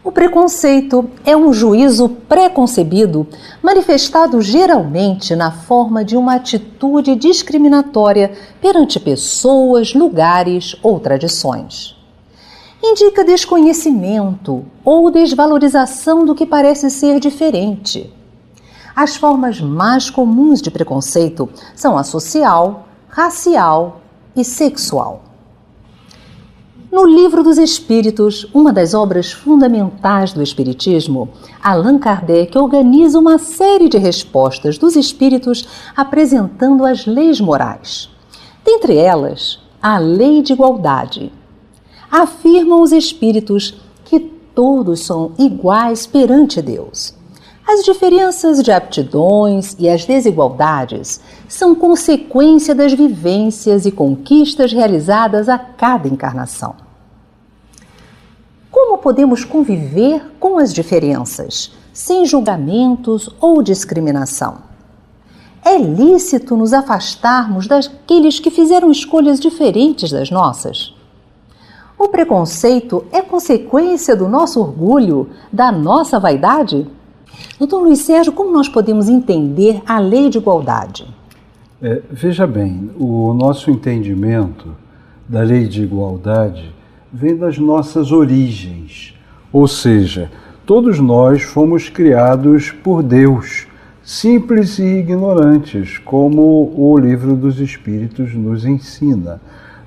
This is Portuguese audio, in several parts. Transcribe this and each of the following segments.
O preconceito é um juízo pré-concebido, manifestado geralmente na forma de uma atitude discriminatória perante pessoas, lugares ou tradições. Indica desconhecimento ou desvalorização do que parece ser diferente. As formas mais comuns de preconceito são a social, racial e sexual. No Livro dos Espíritos, uma das obras fundamentais do Espiritismo, Allan Kardec organiza uma série de respostas dos espíritos apresentando as leis morais. Dentre elas, a lei de igualdade. Afirmam os espíritos que todos são iguais perante Deus. As diferenças de aptidões e as desigualdades são consequência das vivências e conquistas realizadas a cada encarnação. Como podemos conviver com as diferenças, sem julgamentos ou discriminação? É lícito nos afastarmos daqueles que fizeram escolhas diferentes das nossas? O preconceito é consequência do nosso orgulho, da nossa vaidade? Doutor Luiz Sérgio, como nós podemos entender a lei de igualdade? Veja bem, o nosso entendimento da lei de igualdade vem das nossas origens, ou seja, todos nós fomos criados por Deus, simples e ignorantes, como o Livro dos Espíritos nos ensina.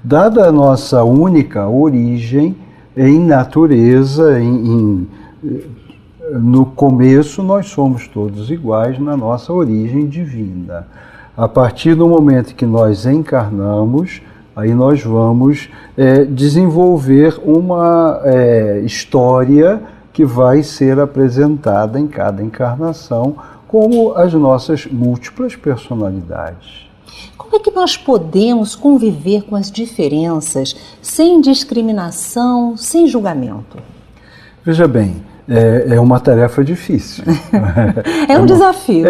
Dada a nossa única origem em natureza, no começo nós somos todos iguais na nossa origem divina. A partir do momento que nós encarnamos, aí nós vamos desenvolver uma história que vai ser apresentada em cada encarnação como as nossas múltiplas personalidades. Como é que nós podemos conviver com as diferenças sem discriminação, sem julgamento? Veja bem, é uma tarefa difícil. É um desafio.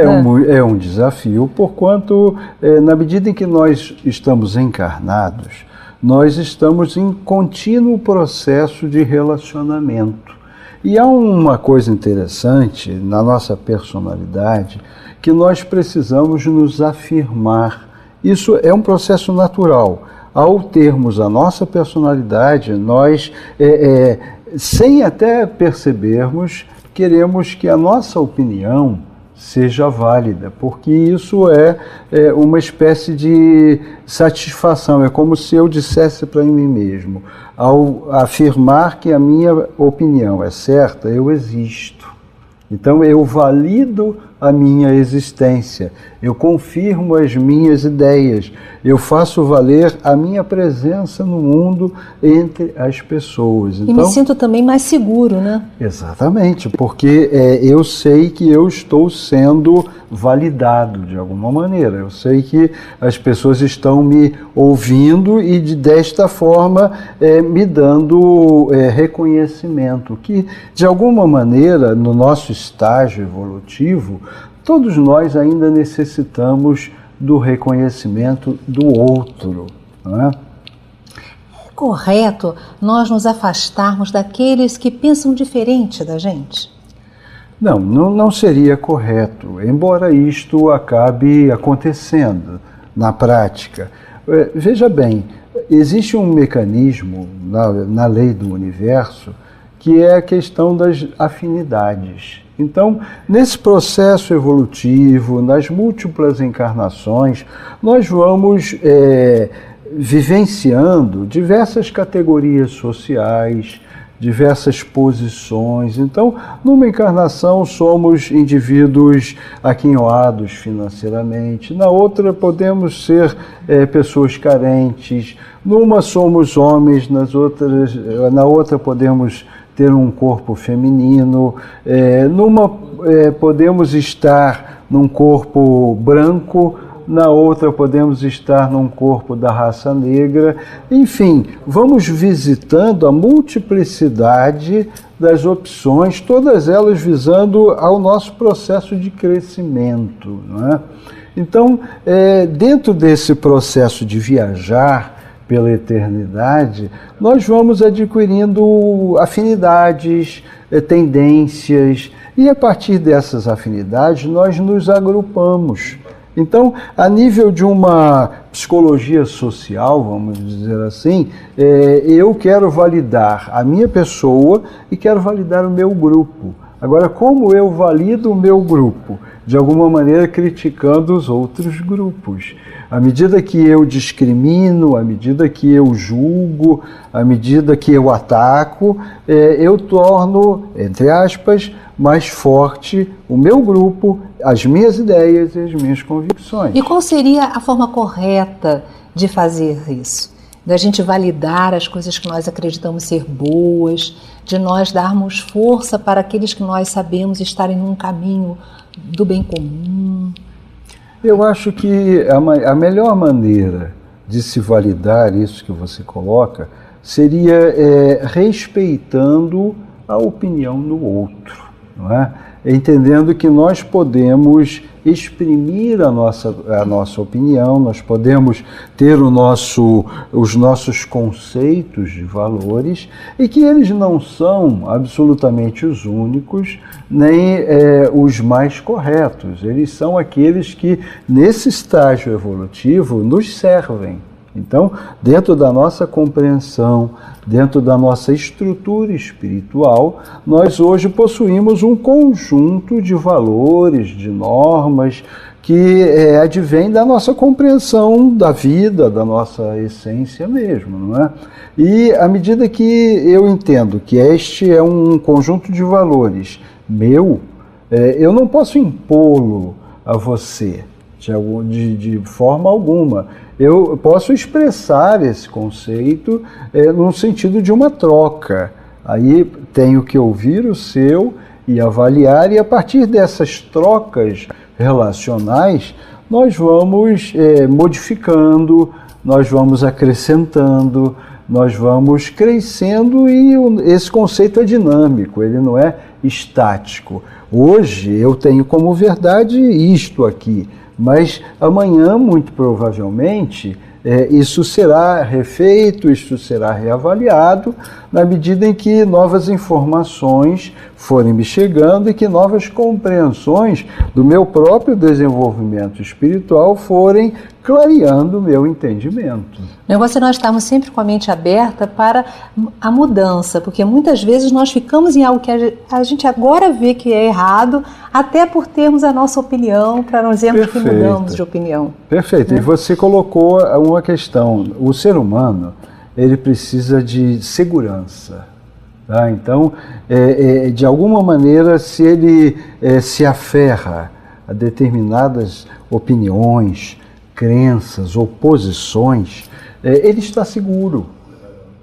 É um desafio, porquanto, na medida em que nós estamos encarnados, nós estamos em contínuo processo de relacionamento. E há uma coisa interessante na nossa personalidade, que nós precisamos nos afirmar. Isso é um processo natural. Ao termos a nossa personalidade, nós, sem até percebermos, queremos que a nossa opinião seja válida, porque isso é uma espécie de satisfação. É como se eu dissesse para mim mesmo, ao afirmar que a minha opinião é certa, eu existo. Então eu valido a minha existência, eu confirmo as minhas ideias, eu faço valer a minha presença no mundo entre as pessoas. Então, e me sinto também mais seguro, né? Exatamente, porque eu sei que eu estou sendo validado de alguma maneira, eu sei que as pessoas estão me ouvindo e desta forma me dando reconhecimento, que de alguma maneira no nosso estágio evolutivo, todos nós ainda necessitamos do reconhecimento do outro, não é? É correto nós nos afastarmos daqueles que pensam diferente da gente? Não seria correto, embora isto acabe acontecendo na prática. Veja bem, existe um mecanismo na lei do universo que é a questão das afinidades. Então, nesse processo evolutivo, nas múltiplas encarnações, nós vamos vivenciando diversas categorias sociais, diversas posições. Então, numa encarnação somos indivíduos aquinhoados financeiramente, na outra podemos ser pessoas carentes, numa somos homens, na outra podemos ter um corpo feminino, podemos estar num corpo branco, na outra podemos estar num corpo da raça negra. Enfim, vamos visitando a multiplicidade das opções, todas elas visando ao nosso processo de crescimento, não é? Então, dentro desse processo de viajar pela eternidade, nós vamos adquirindo afinidades, tendências, e a partir dessas afinidades nós nos agrupamos. Então, a nível de uma psicologia social, vamos dizer assim, eu quero validar a minha pessoa e quero validar o meu grupo. Agora, como eu valido o meu grupo? De alguma maneira criticando os outros grupos. À medida que eu discrimino, à medida que eu julgo, à medida que eu ataco, eu torno, entre aspas, mais forte o meu grupo, as minhas ideias e as minhas convicções. E qual seria a forma correta de fazer isso? Da gente validar as coisas que nós acreditamos ser boas, de nós darmos força para aqueles que nós sabemos estarem num caminho do bem comum? Eu acho que a melhor maneira de se validar isso que você coloca seria respeitando a opinião do outro, não é? Entendendo que nós podemos exprimir a nossa opinião, nós podemos ter os nossos conceitos de valores e que eles não são absolutamente os únicos, nem os mais corretos. Eles são aqueles que, nesse estágio evolutivo, nos servem. Então, dentro da nossa compreensão, dentro da nossa estrutura espiritual, nós hoje possuímos um conjunto de valores, de normas, que advém da nossa compreensão da vida, da nossa essência mesmo, não é? E à medida que eu entendo que este é um conjunto de valores meu, eu não posso impô-lo a você de forma alguma. Eu posso expressar esse conceito no sentido de uma troca. Aí tenho que ouvir o seu e avaliar, e a partir dessas trocas relacionais, nós vamos modificando, nós vamos acrescentando, nós vamos crescendo, e esse conceito é dinâmico, ele não é estático. Hoje eu tenho como verdade isto aqui, mas amanhã, muito provavelmente, isso será refeito, isso será reavaliado, na medida em que novas informações forem me chegando e que novas compreensões do meu próprio desenvolvimento espiritual forem clareando o meu entendimento. O negócio é nós estarmos sempre com a mente aberta para a mudança, porque muitas vezes nós ficamos em algo que a gente agora vê que é errado, até por termos a nossa opinião, para não dizermos que mudamos de opinião. Perfeito. Né? E você colocou uma questão. O ser humano, ele precisa de segurança. Tá? Então, de alguma maneira, se ele se aferra a determinadas opiniões, crenças ou posições, ele está seguro,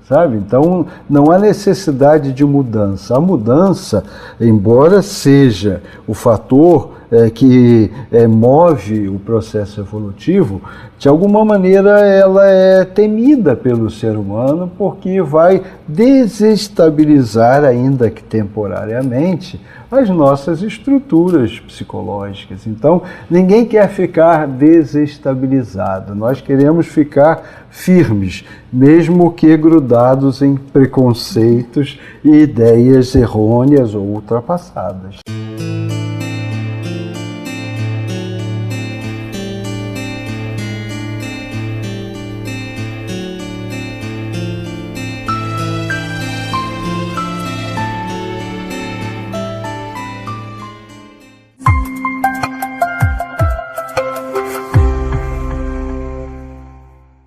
sabe? Então, não há necessidade de mudança. A mudança, embora seja o fator que move o processo evolutivo, de alguma maneira ela é temida pelo ser humano, porque vai desestabilizar, ainda que temporariamente, as nossas estruturas psicológicas. Então, ninguém quer ficar desestabilizado, nós queremos ficar firmes, mesmo que grudados em preconceitos e ideias errôneas ou ultrapassadas.